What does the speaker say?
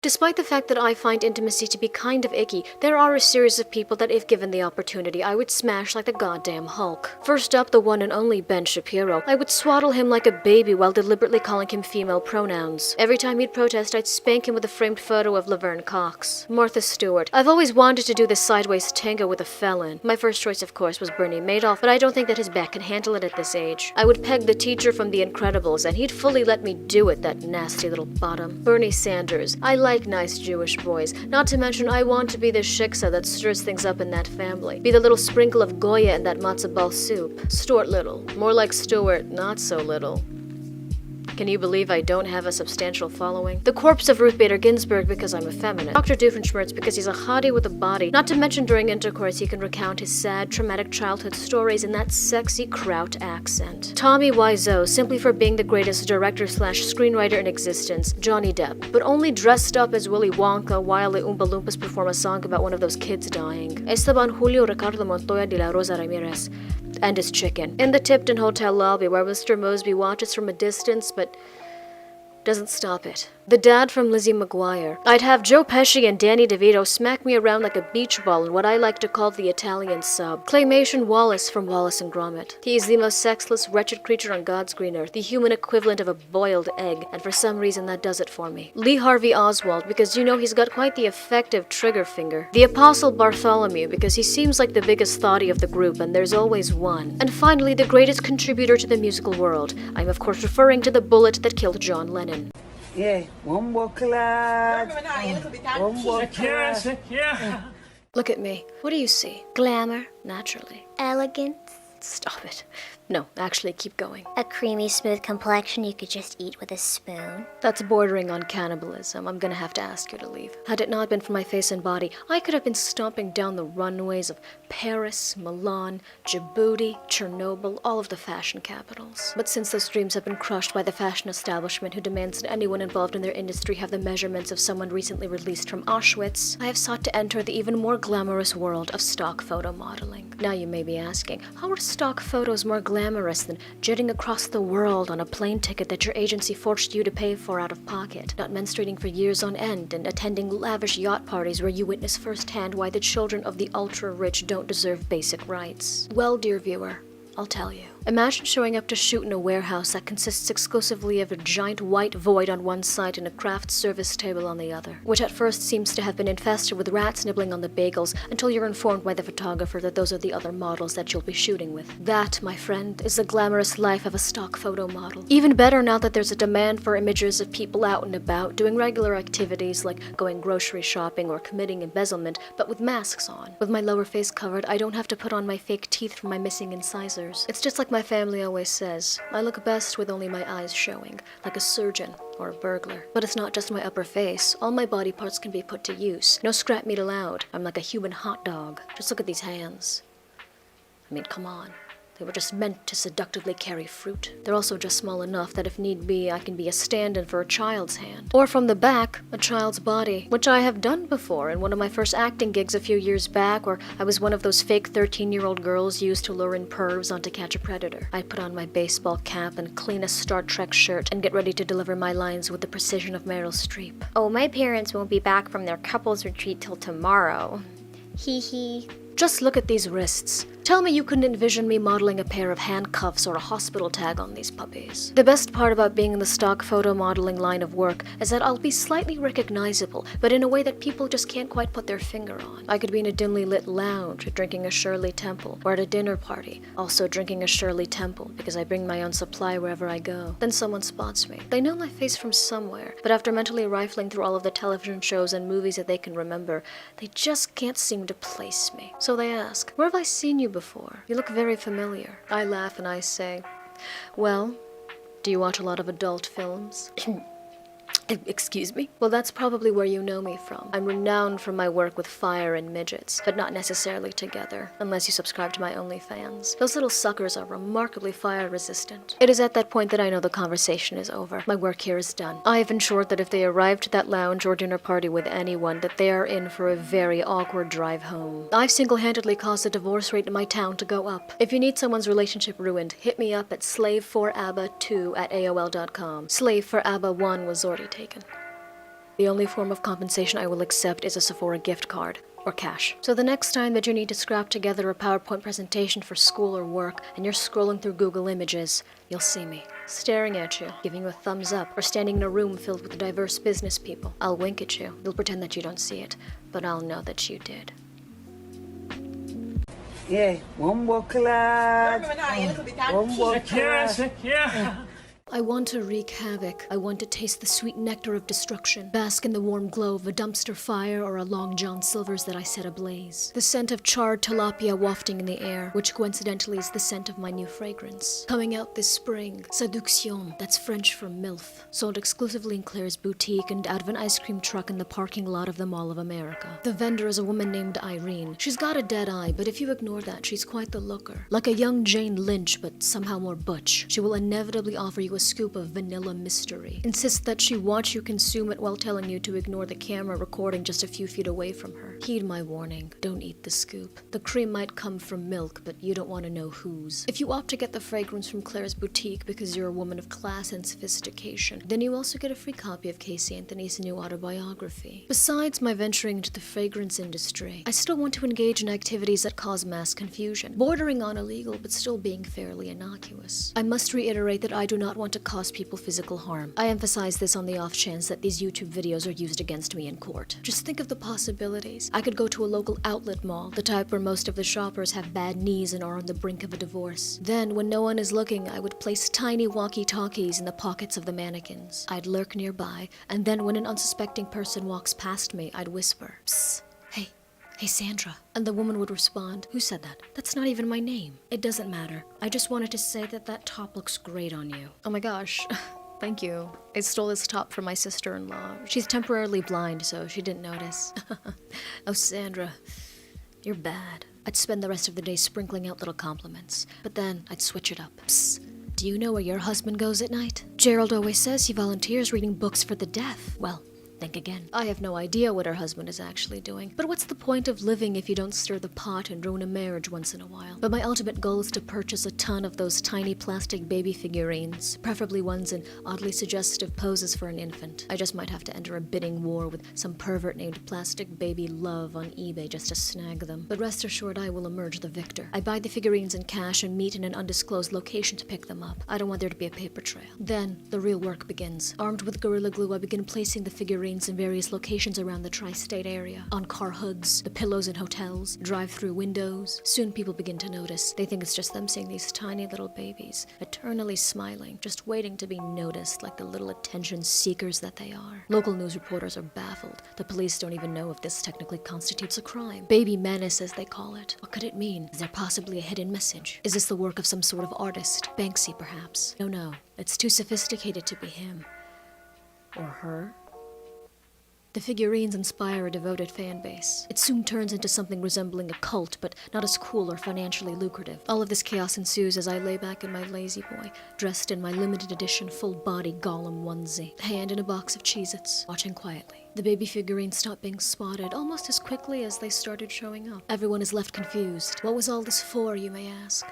Despite the fact that I find intimacy to be kind of icky, there are a series of people that if given the opportunity, I would smash like the goddamn Hulk. First up, the one and only Ben Shapiro. I would swaddle him like a baby while deliberately calling him female pronouns. Every time he'd protest, I'd spank him with a framed photo of Laverne Cox. Martha Stewart. I've always wanted to do this sideways tango with a felon. My first choice, of course, was Bernie Madoff, but I don't think that his back can handle it at this age. I would peg the teacher from The Incredibles, and he'd fully let me do it, that nasty little bottom. Bernie Sanders. I like nice Jewish boys. Not to mention, I want to be the shiksa that stirs things up in that family. Be the little sprinkle of Goya in that matzo ball soup. Stuart Little. More like Stewart, not so little. Can you believe I don't have a substantial following? The corpse of Ruth Bader Ginsburg because I'm effeminate. Dr. Doofenshmirtz because he's a hottie with a body. Not to mention during intercourse he can recount his sad, traumatic childhood stories in that sexy Kraut accent. Tommy Wiseau simply for being the greatest director/screenwriter in existence. Johnny Depp, but only dressed up as Willy Wonka while the Oompa Loompas perform a song about one of those kids dying. Esteban Julio Ricardo Montoya de la Rosa Ramirez. And his chicken. In the Tipton Hotel lobby where Mr. Mosby watches from a distance but doesn't stop it. The dad from Lizzie McGuire. I'd have Joe Pesci and Danny DeVito smack me around like a beach ball in what I like to call the Italian sub. Claymation Wallace from Wallace and Gromit. He is the most sexless, wretched creature on God's green earth, the human equivalent of a boiled egg, and for some reason that does it for me. Lee Harvey Oswald, because you know he's got quite the effective trigger finger. The Apostle Bartholomew, because he seems like the biggest thotty of the group, and there's always one. And finally, the greatest contributor to the musical world. I'm of course referring to the bullet that killed John Lennon. Yeah, one more class. One more class. Look at me. What do you see? Glamour, naturally. Elegance. Stop it. No, actually, keep going. A creamy, smooth complexion you could just eat with a spoon. That's bordering on cannibalism. I'm gonna have to ask you to leave. Had it not been for my face and body, I could have been stomping down the runways of Paris, Milan, Djibouti, Chernobyl, all of the fashion capitals. But since those dreams have been crushed by the fashion establishment who demands that anyone involved in their industry have the measurements of someone recently released from Auschwitz, I have sought to enter the even more glamorous world of stock photo modeling. Now you may be asking, how are stock photos more glamorous than jetting across the world on a plane ticket that your agency forced you to pay for out of pocket, not menstruating for years on end, and attending lavish yacht parties where you witness firsthand why the children of the ultra-rich don't deserve basic rights? Well, dear viewer, I'll tell you. Imagine showing up to shoot in a warehouse that consists exclusively of a giant white void on one side and a craft service table on the other, which at first seems to have been infested with rats nibbling on the bagels until you're informed by the photographer that those are the other models that you'll be shooting with. That, my friend, is the glamorous life of a stock photo model. Even better now that there's a demand for images of people out and about doing regular activities like going grocery shopping or committing embezzlement, but with masks on. With my lower face covered, I don't have to put on my fake teeth from my missing incisors. It's just like my family always says, I look best with only my eyes showing, like a surgeon or a burglar. But it's not just my upper face. All my body parts can be put to use. No scrap meat allowed. I'm like a human hot dog. Just look at these hands. I mean, come on. They were just meant to seductively carry fruit. They're also just small enough that if need be, I can be a stand-in for a child's hand. Or from the back, a child's body, which I have done before in one of my first acting gigs a few years back where I was one of those fake 13-year-old girls used to lure in pervs on To Catch a Predator. I'd put on my baseball cap and clean a Star Trek shirt and get ready to deliver my lines with the precision of Meryl Streep. Oh, my parents won't be back from their couples retreat till tomorrow. Hee hee. Just look at these wrists. Tell me you couldn't envision me modeling a pair of handcuffs or a hospital tag on these puppies. The best part about being in the stock photo modeling line of work is that I'll be slightly recognizable, but in a way that people just can't quite put their finger on. I could be in a dimly lit lounge drinking a Shirley Temple, or at a dinner party, also drinking a Shirley Temple because I bring my own supply wherever I go. Then someone spots me. They know my face from somewhere, but after mentally rifling through all of the television shows and movies that they can remember, they just can't seem to place me. So they ask, where have I seen you before? You look very familiar. I laugh and I say, well, do you watch a lot of adult films? Excuse me? Well, that's probably where you know me from. I'm renowned for my work with fire and midgets, but not necessarily together, unless you subscribe to my OnlyFans. Those little suckers are remarkably fire-resistant. It is at that point that I know the conversation is over. My work here is done. I have ensured that if they arrive to that lounge or dinner party with anyone, that they are in for a very awkward drive home. I've single-handedly caused the divorce rate in my town to go up. If you need someone's relationship ruined, hit me up at slave4abba2@aol.com. Slave for ABBA 1 was already taken. The only form of compensation I will accept is a Sephora gift card. Or cash. So the next time that you need to scrap together a PowerPoint presentation for school or work, and you're scrolling through Google Images, you'll see me, staring at you, giving you a thumbs up, or standing in a room filled with diverse business people. I'll wink at you. You'll pretend that you don't see it, but I'll know that you did. Yeah, one more class. One more class. I want to wreak havoc. I want to taste the sweet nectar of destruction, bask in the warm glow of a dumpster fire or a Long John Silver's that I set ablaze. The scent of charred tilapia wafting in the air, which coincidentally is the scent of my new fragrance. Coming out this spring, Séduction, that's French for MILF, sold exclusively in Claire's boutique and out of an ice cream truck in the parking lot of the Mall of America. The vendor is a woman named Irene. She's got a dead eye, but if you ignore that, she's quite the looker. Like a young Jane Lynch, but somehow more butch. She will inevitably offer you a scoop of vanilla mystery. Insist that she watch you consume it while telling you to ignore the camera recording just a few feet away from her. Heed my warning. Don't eat the scoop. The cream might come from milk, but you don't want to know whose. If you opt to get the fragrance from Claire's boutique because you're a woman of class and sophistication, then you also get a free copy of Casey Anthony's new autobiography. Besides my venturing into the fragrance industry, I still want to engage in activities that cause mass confusion, bordering on illegal but still being fairly innocuous. I must reiterate that I do not want to cause people physical harm. I emphasize this on the off chance that these YouTube videos are used against me in court. Just think of the possibilities. I could go to a local outlet mall, the type where most of the shoppers have bad knees and are on the brink of a divorce. Then, when no one is looking, I would place tiny walkie-talkies in the pockets of the mannequins. I'd lurk nearby, and then when an unsuspecting person walks past me, I'd whisper, "Psst, hey Sandra." And the woman would respond, "Who said that? That's not even my name." It doesn't matter. I just wanted to say that that top looks great on you. Oh my gosh. Thank you. I stole this top from my sister-in-law. She's temporarily blind, so she didn't notice. Oh, Sandra, you're bad. I'd spend the rest of the day sprinkling out little compliments, but then I'd switch it up. Psst. Do you know where your husband goes at night? Gerald always says he volunteers reading books for the deaf. Well, think again. I have no idea what her husband is actually doing, but what's the point of living if you don't stir the pot and ruin a marriage once in a while? But my ultimate goal is to purchase a ton of those tiny plastic baby figurines, preferably ones in oddly suggestive poses for an infant. I just might have to enter a bidding war with some pervert named Plastic Baby Love on eBay just to snag them. But rest assured I will emerge the victor. I buy the figurines in cash and meet in an undisclosed location to pick them up. I don't want there to be a paper trail. Then, the real work begins. Armed with Gorilla Glue, I begin placing the figurines in various locations around the tri-state area. On car hoods, the pillows in hotels, drive-through windows. Soon people begin to notice. They think it's just them seeing these tiny little babies, eternally smiling, just waiting to be noticed like the little attention seekers that they are. Local news reporters are baffled. The police don't even know if this technically constitutes a crime. Baby menace, as they call it. What could it mean? Is there possibly a hidden message? Is this the work of some sort of artist? Banksy, perhaps? No. It's too sophisticated to be him. Or her? The figurines inspire a devoted fan base. It soon turns into something resembling a cult, but not as cool or financially lucrative. All of this chaos ensues as I lay back in my lazy boy, dressed in my limited edition full-body Gollum onesie, hand in a box of Cheez-Its, watching quietly. The baby figurines stop being spotted almost as quickly as they started showing up. Everyone is left confused. What was all this for, you may ask?